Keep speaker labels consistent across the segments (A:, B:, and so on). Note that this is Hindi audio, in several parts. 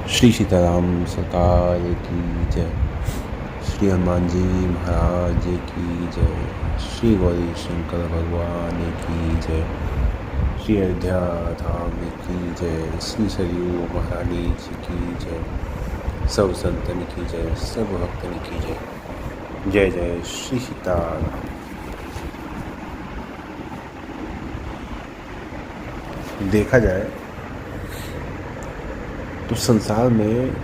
A: श्री सीताराम सरकार की जय। श्री हनुमान जी महाराज की जय। श्री गौरी शंकर भगवान की जय। श्री अयोध्या धाम की जय। श्री सरयू महारानी जी की जय। सब संतन की जय, सब भक्तन की जय। जय जय श्री सीताराम। देखा जाए तो संसार में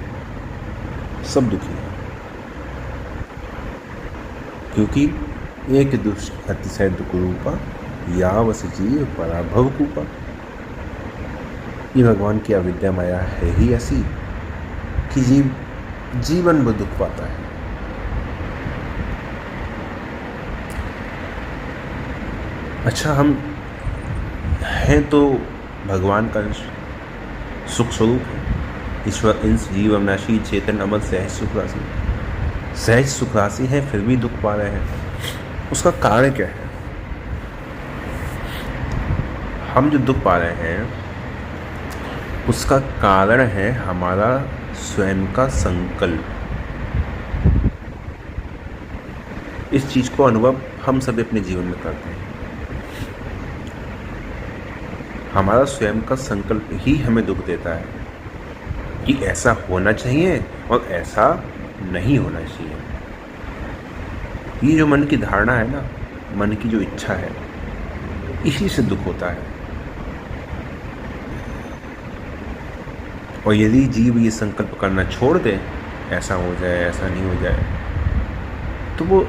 A: सब दुखी है, क्योंकि एक दुष्ट अतिशय दुख रूपा यावस जीव पराभव कूपा। ये भगवान की अविद्या माया है ही ऐसी कि जीवन में दुख पाता है। अच्छा, हम हैं तो भगवान का सुख स्वरूप है। ईश्वर इंस जीव अविनाशी चेतन अमल सहज सुख राशि, सहज सुख राशि है, फिर भी दुख पा रहे हैं। उसका कारण क्या है? हम जो दुख पा रहे हैं उसका कारण है हमारा स्वयं का संकल्प। इस चीज को अनुभव हम सभी अपने जीवन में करते हैं। हमारा स्वयं का संकल्प ही हमें दुख देता है कि ऐसा होना चाहिए और ऐसा नहीं होना चाहिए। ये जो मन की धारणा है ना, मन की जो इच्छा है, इसी से दुख होता है। और यदि जीव ये संकल्प करना छोड़ दे, ऐसा हो जाए, ऐसा नहीं हो जाए, तो वो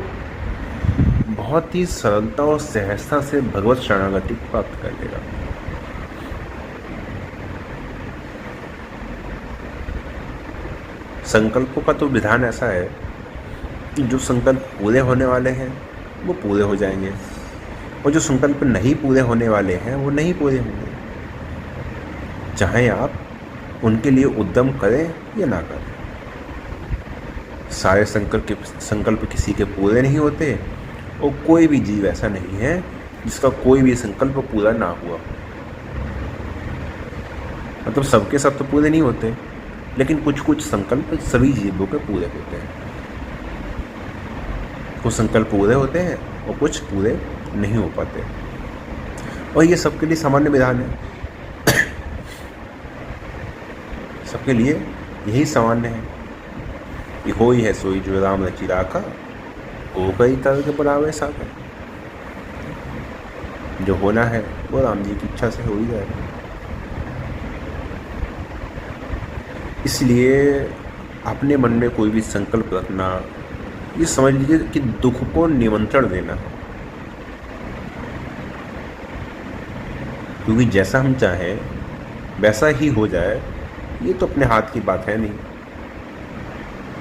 A: बहुत ही सरलता और सहजता से भगवत शरणागति प्राप्त कर लेगा। संकल्पों का तो विधान ऐसा है कि जो संकल्प पूरे होने वाले हैं वो पूरे हो जाएंगे, और जो संकल्प नहीं पूरे होने वाले हैं वो नहीं पूरे होंगे, चाहे आप उनके लिए उद्यम करें या ना करें। सारे संकल्प किसी के पूरे नहीं होते, और कोई भी जीव ऐसा नहीं है जिसका कोई भी संकल्प पूरा ना हुआ। मतलब सबके सब तो पूरे नहीं होते, लेकिन कुछ कुछ संकल्प सभी जीवों के पूरे होते हैं। कुछ संकल्प पूरे होते हैं और कुछ पूरे नहीं हो पाते, और ये सबके लिए सामान्य विधान है। सबके लिए यही सामान्य है कि हो ही है सोई जो राम रचि राखा, हो गई तर्क बराबर साका। जो होना है वो राम जी की इच्छा से हो ही जाएगा। इसलिए अपने मन में कोई भी संकल्प रखना, ये समझ लीजिए कि दुख को निमंत्रण देना। क्योंकि जैसा हम चाहें वैसा ही हो जाए, ये तो अपने हाथ की बात है नहीं।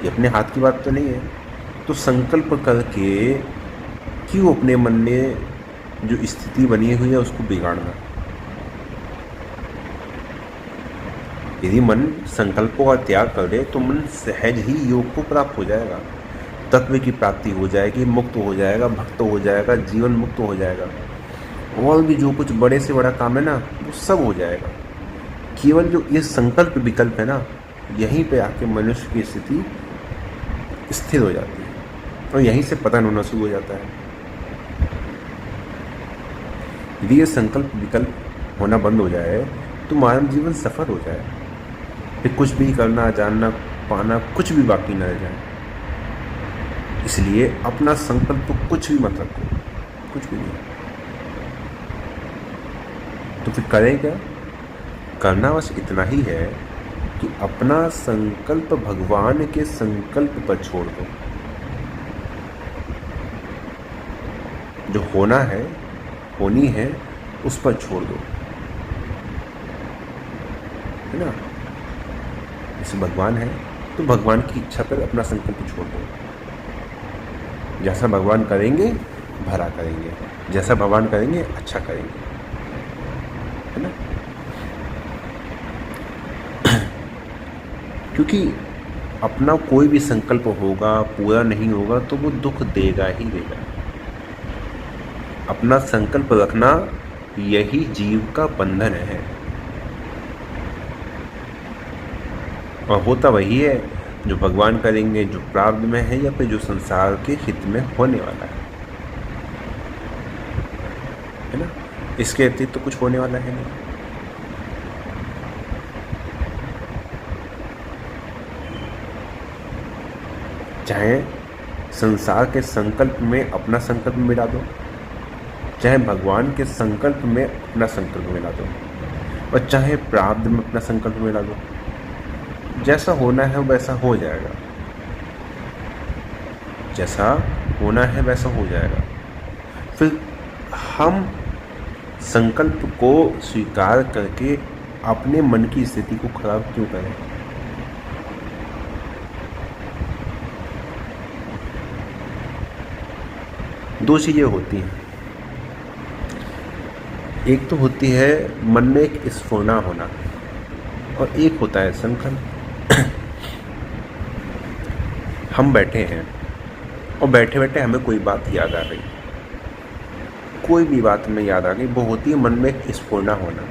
A: ये अपने हाथ की बात तो नहीं है। तो संकल्प करके क्यों अपने मन में जो स्थिति बनी हुई है उसको बिगाड़ना? यदि मन संकल्पों का त्याग कर दे तो मन सहज ही योग को प्राप्त हो जाएगा, तत्व की प्राप्ति हो जाएगी, मुक्त हो जाएगा, भक्त हो जाएगा, जीवन मुक्त हो जाएगा। और भी जो कुछ बड़े से बड़ा काम है ना, वो सब हो जाएगा। केवल जो ये संकल्प विकल्प है ना, यहीं पे आके मनुष्य की स्थिति स्थिर हो जाती है, और यहीं से पतन होना शुरू हो जाता है। यदि ये संकल्प विकल्प होना बंद हो जाए तो मानव जीवन सफल हो जाए, फिर कुछ भी करना, जानना, पाना कुछ भी बाकी न रह जाए। इसलिए अपना संकल्प तो कुछ भी मत रखो, कुछ भी नहीं। तो फिर करें क्या? करना बस इतना ही है कि अपना संकल्प भगवान के संकल्प पर छोड़ दो। जो होना है, होनी है, उस पर छोड़ दो, है ना। जैसे भगवान है तो भगवान की इच्छा पर अपना संकल्प छोड़ दो। जैसा भगवान करेंगे भला करेंगे, जैसा भगवान करेंगे अच्छा करेंगे, है ना। क्योंकि अपना कोई भी संकल्प होगा, पूरा नहीं होगा तो वो दुख देगा ही देगा। अपना संकल्प रखना यही जीव का बंधन है। और होता वही है जो भगवान करेंगे, जो प्रारब्ध में है या फिर जो संसार के हित में होने वाला है ना। इसके अतिरिक्त तो कुछ होने वाला है नहीं। चाहे संसार के संकल्प में अपना संकल्प मिला दो, चाहे भगवान के संकल्प में अपना संकल्प मिला दो, और चाहे प्रारब्ध में अपना संकल्प मिला दो, जैसा होना है वैसा हो जाएगा। जैसा होना है वैसा हो जाएगा। फिर हम संकल्प को स्वीकार करके अपने मन की स्थिति को खराब क्यों करें? दो चीज़ें होती हैं। एक तो होती है मन में एक स्फुरना होना, और एक होता है संकल्प। हम बैठे हैं और बैठे बैठे हमें कोई बात याद आ गई, कोई भी बात हमें याद आ गई, वो होती है मन में एक स्फुरना होना,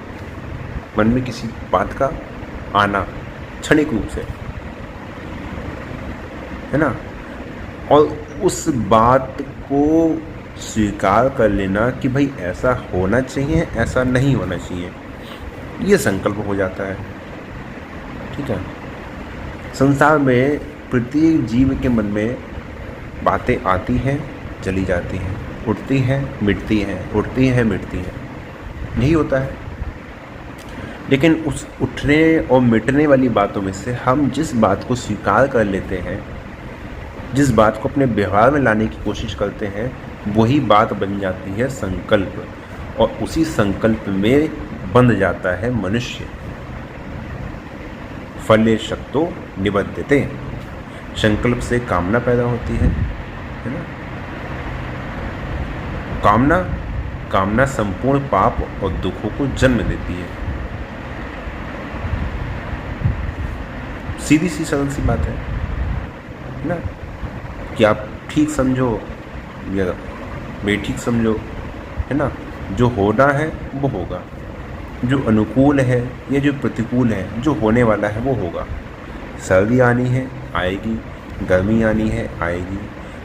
A: मन में किसी बात का आना क्षणिक रूप से, है ना। और उस बात को स्वीकार कर लेना कि भाई ऐसा होना चाहिए, ऐसा नहीं होना चाहिए, ये संकल्प हो जाता है। ठीक है। संसार में प्रत्येक जीव के मन में बातें आती हैं, चली जाती हैं, उठती हैं, मिटती हैं, उठती हैं, मिटती हैं, यही होता है। लेकिन उस उठने और मिटने वाली बातों में से हम जिस बात को स्वीकार कर लेते हैं, जिस बात को अपने व्यवहार में लाने की कोशिश करते हैं, वही बात बन जाती है संकल्प, और उसी संकल्प में बंध जाता है मनुष्य। फले शक्तो निबद्धते, संकल्प से कामना पैदा होती है ना। कामना संपूर्ण पाप और दुखों को जन्म देती है। सीधी सी सरल सी बात है ना, कि आप ठीक समझो या बेठीक समझो, है ना। जो होना है वो होगा, जो अनुकूल है या जो प्रतिकूल है, जो होने वाला है वो होगा। सर्दी आनी है आएगी, गर्मी आनी है आएगी।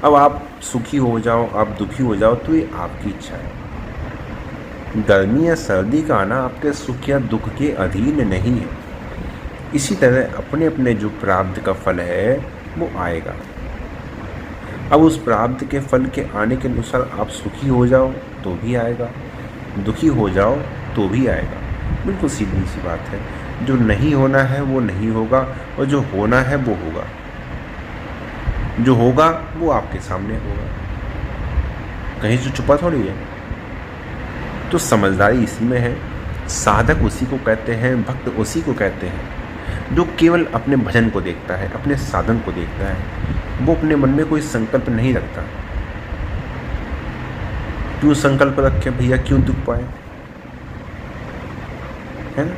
A: अब आप सुखी हो जाओ, आप दुखी हो जाओ, तो ये आपकी इच्छा है। गर्मी या सर्दी का आना आपके सुख या दुख के अधीन नहीं है। इसी तरह अपने अपने जो प्रारब्ध का फल है वो आएगा। अब उस प्रारब्ध के फल के आने के अनुसार आप सुखी हो जाओ तो भी आएगा, दुखी हो जाओ तो भी आएगा। बिल्कुल सीधी सी बात है। जो नहीं होना है वो नहीं होगा, और जो होना है वो होगा। जो होगा वो आपके सामने होगा, कहीं से छुपा थोड़ी है। तो समझदारी इसी में है। साधक उसी को कहते हैं, भक्त उसी को कहते हैं जो केवल अपने भजन को देखता है, अपने साधन को देखता है। वो अपने मन में कोई संकल्प नहीं रखता। क्यों संकल्प रखे भैया, क्यों दुख पाए, है ना।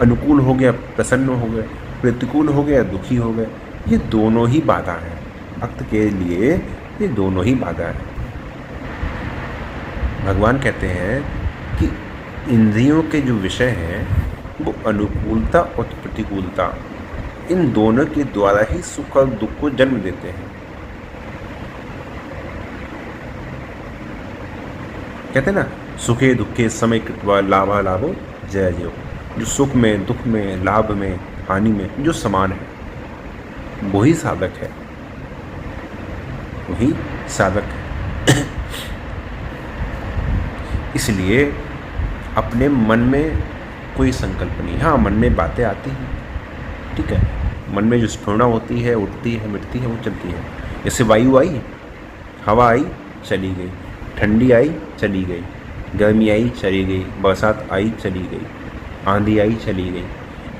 A: अनुकूल हो गया प्रसन्न हो गए, प्रतिकूल हो गया दुखी हो गए, ये दोनों ही बाधा है भक्त के लिए। ये दोनों ही बाधा है। भगवान कहते हैं कि इंद्रियों के जो विषय हैं वो अनुकूलता और प्रतिकूलता, इन दोनों के द्वारा ही सुख और दुख को जन्म देते हैं। कहते हैं ना, सुखे दुखे समय कृत्वा लाभा लाभो जय जयो। जो सुख में, दुख में, लाभ में, हानि में जो समान है वही साधक है, वही साधक है। इसलिए अपने मन में कोई संकल्प नहीं। हाँ, मन में बातें आती हैं, ठीक है। मन में जो स्फुरना होती है, उठती है, मिटती है, वो चलती है। जैसे वायु आई, हवा आई, चली गई, ठंडी आई, चली गई, गर्मी आई, चली गई, बरसात आई, चली गई, आंधी आई, चली गई।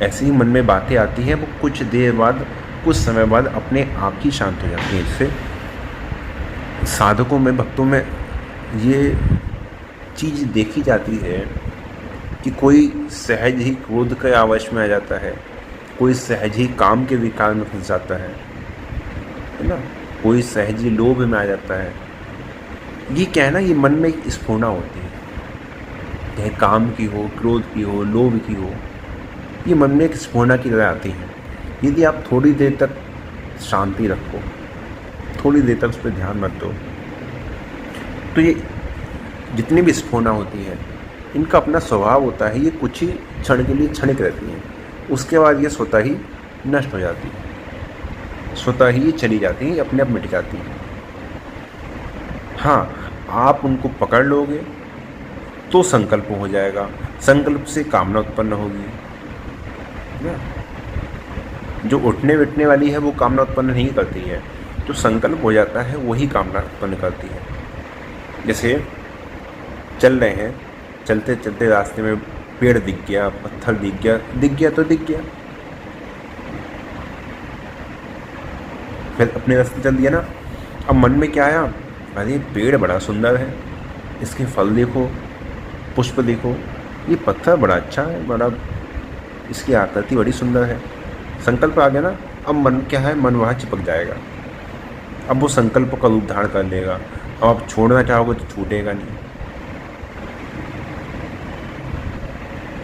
A: ऐसे ही मन में बातें आती हैं, वो कुछ देर बाद, कुछ समय बाद अपने आप ही शांत हो जाती हैं। इससे साधकों में, भक्तों में ये चीज़ देखी जाती है कि कोई सहज ही क्रोध के आवेश में आ जाता है, कोई सहज ही काम के विकार में फंस जाता है ना, कोई सहज ही लोभ में आ जाता है। ये क्या है ना, ये मन में एक स्फुरना होती है, चाहे काम की हो, क्रोध की हो, लोभ की हो, ये मन में एक स्फुरना की तरह आती है। यदि आप थोड़ी देर तक शांति रखो, थोड़ी देर तक उस पर ध्यान मत दो, तो ये जितनी भी स्फुरना होती है इनका अपना स्वभाव होता है, ये कुछ ही क्षण के लिए क्षणिक रहती हैं, उसके बाद ये स्वतः ही नष्ट हो जाती है, स्वतः ही ये चली जाती हैं, अपने आप मिट जाती हैं। हाँ, आप उनको पकड़ लोगे तो संकल्प हो जाएगा, संकल्प से कामना उत्पन्न होगी ना। जो उठने बैठने वाली है वो कामना उत्पन्न नहीं करती है, जो संकल्प हो जाता है वही कामना उत्पन्न करती है। जैसे चल रहे हैं, चलते चलते रास्ते में पेड़ दिख गया, पत्थर दिख गया तो दिख गया, फिर अपने रास्ते चल दिया ना। अब मन में क्या आया, अरे पेड़ बड़ा सुंदर है, इसके फल देखो, पुष्प देखो, ये पत्थर बड़ा अच्छा है, बड़ा इसकी आकृति बड़ी सुंदर है। संकल्प आ गया ना। अब मन क्या है, मन वहाँ चिपक जाएगा, अब वो संकल्प का रूप धारण कर लेगा। अब आप छोड़ना चाहोगे तो छूटेगा नहीं,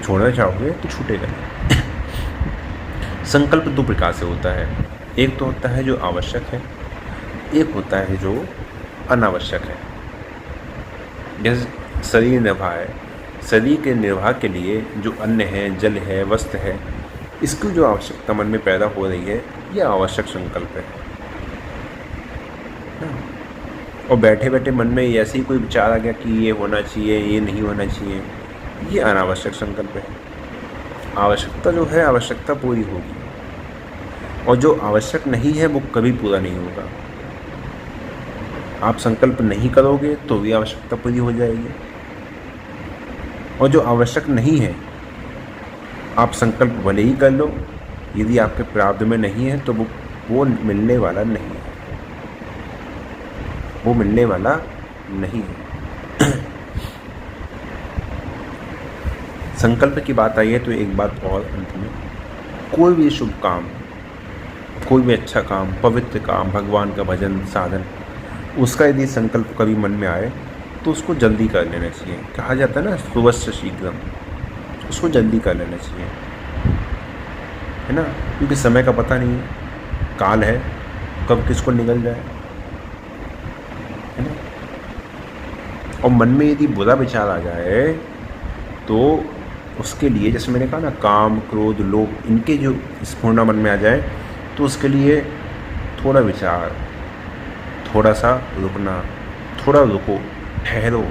A: छोड़ना चाहोगे तो छूटेगा नहीं। संकल्प दो प्रकार से होता है, एक तो होता है जो आवश्यक है, एक होता है जो अनावश्यक है। जैसे शरीर निर्वाह है, शरीर के निर्वाह के लिए जो अन्न है, जल है, वस्त्र है, इसकी जो आवश्यकता मन में पैदा हो रही है, यह आवश्यक संकल्प है। और बैठे बैठे मन में ऐसे ही कोई विचार आ गया कि ये होना चाहिए, ये नहीं होना चाहिए, ये अनावश्यक संकल्प है। आवश्यकता जो है, आवश्यकता पूरी होगी, और जो आवश्यक नहीं है वो कभी पूरा नहीं होगा। आप संकल्प नहीं करोगे तो भी आवश्यकता पूरी हो जाएगी, और जो आवश्यक नहीं है आप संकल्प भले ही कर लो, यदि आपके प्रारब्ध में नहीं है तो वो मिलने वाला नहीं है, वो मिलने वाला नहीं है। संकल्प की बात आई है तो एक बात और अंत में, कोई भी शुभ काम, कोई भी अच्छा काम, पवित्र काम, भगवान का भजन साधन, उसका यदि संकल्प कभी मन में आए तो उसको जल्दी कर लेना चाहिए। कहा जाता है ना, सुवस्य शीघ्रम, उसको जल्दी कर लेना चाहिए, है ना, क्योंकि समय का पता नहीं है, काल है, कब किसको निकल जाए, है ना। और मन में यदि बुरा विचार आ जाए तो उसके लिए, जैसे मैंने कहा ना, काम, क्रोध, लोभ, इनके जो स्फुरना मन में आ जाए तो उसके लिए थोड़ा विचार, थोड़ा सा रुकना, थोड़ा रुको, ठहरो।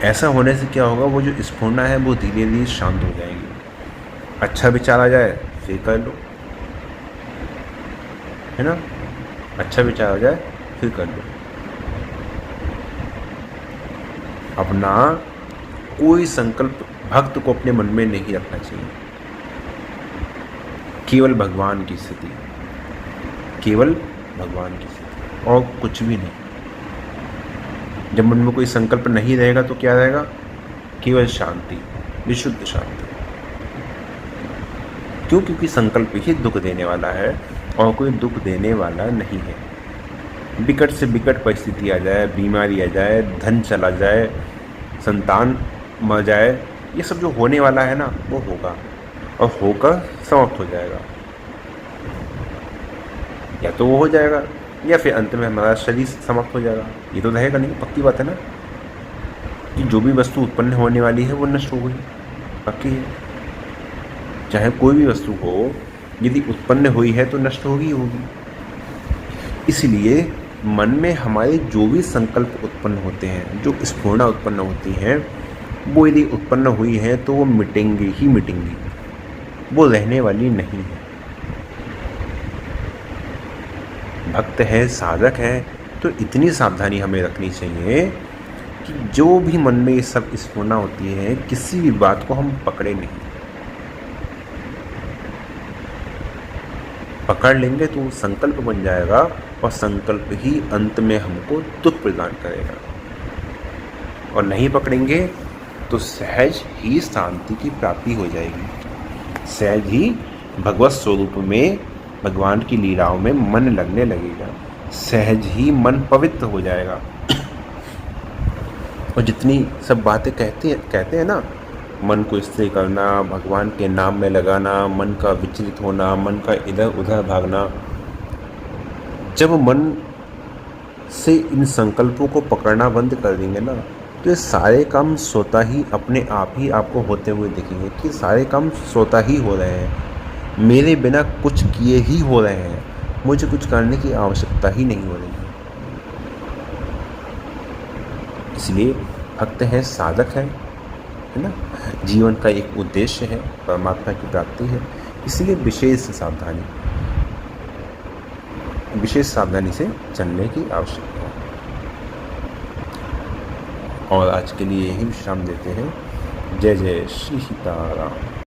A: ऐसा होने से क्या होगा, वो जो स्फुरना है वो धीरे धीरे शांत हो जाएगी। अच्छा विचार आ जाए फिर कर लो, है ना, अच्छा विचार आ जाए फिर कर लो। अपना कोई संकल्प भक्त को अपने मन में नहीं रखना चाहिए, केवल भगवान की स्थिति, केवल भगवान की स्थिति, और कुछ भी नहीं। जब मन में कोई संकल्प नहीं रहेगा तो क्या रहेगा, केवल शांति, विशुद्ध शांति। क्यों? क्योंकि संकल्प ही दुख देने वाला है और कोई दुख देने वाला नहीं है। विकट से विकट परिस्थिति आ जाए, बीमारी आ जाए, धन चला जाए, संतान मर जाए, ये सब जो होने वाला है ना वो होगा और होकर समाप्त हो जाएगा। या तो वो हो जाएगा या फिर अंत में हमारा शरीर समाप्त हो जाएगा। ये तो रहेगा नहीं, पक्की बात है ना, कि जो भी वस्तु उत्पन्न होने वाली है वो नष्ट हो गई, पक्की है। चाहे कोई भी वस्तु हो, यदि उत्पन्न हुई है तो नष्ट होगी होगी। इसलिए मन में हमारे जो भी संकल्प उत्पन्न होते हैं, जो स्फुरना उत्पन्न होती हैं, वो यदि उत्पन्न हुई है तो वो मिटेंगी ही मिटेंगी, वो रहने वाली नहीं है। भक्त है, साधक है, तो इतनी सावधानी हमें रखनी चाहिए कि जो भी मन में ये सब स्फुरना होती है, किसी भी बात को हम पकड़े नहीं। पकड़ लेंगे तो संकल्प बन जाएगा और संकल्प ही अंत में हमको दुख प्रदान करेगा, और नहीं पकड़ेंगे तो सहज ही शांति की प्राप्ति हो जाएगी। सहज ही भगवत स्वरूप में, भगवान की लीलाओं में मन लगने लगेगा, सहज ही मन पवित्र हो जाएगा। और जितनी सब बातें कहते हैं ना, मन को स्थिर करना, भगवान के नाम में लगाना, मन का विचलित होना, मन का इधर उधर भागना। जब मन से इन संकल्पों को पकड़ना बंद कर देंगे ना, तो ये सारे काम स्वतः ही अपने आप ही आपको होते हुए दिखेंगे कि सारे काम स्वतः ही हो रहे हैं, मेरे बिना कुछ किए ही हो रहे हैं, मुझे कुछ करने की आवश्यकता ही नहीं हो रही है। इसलिए भक्त है, साधक है ना, जीवन का एक उद्देश्य है, परमात्मा की प्राप्ति है। इसलिए विशेष सावधानी से चलने की आवश्यकता है। और आज के लिए यही विश्राम देते हैं। जय जय श्री सीताराम।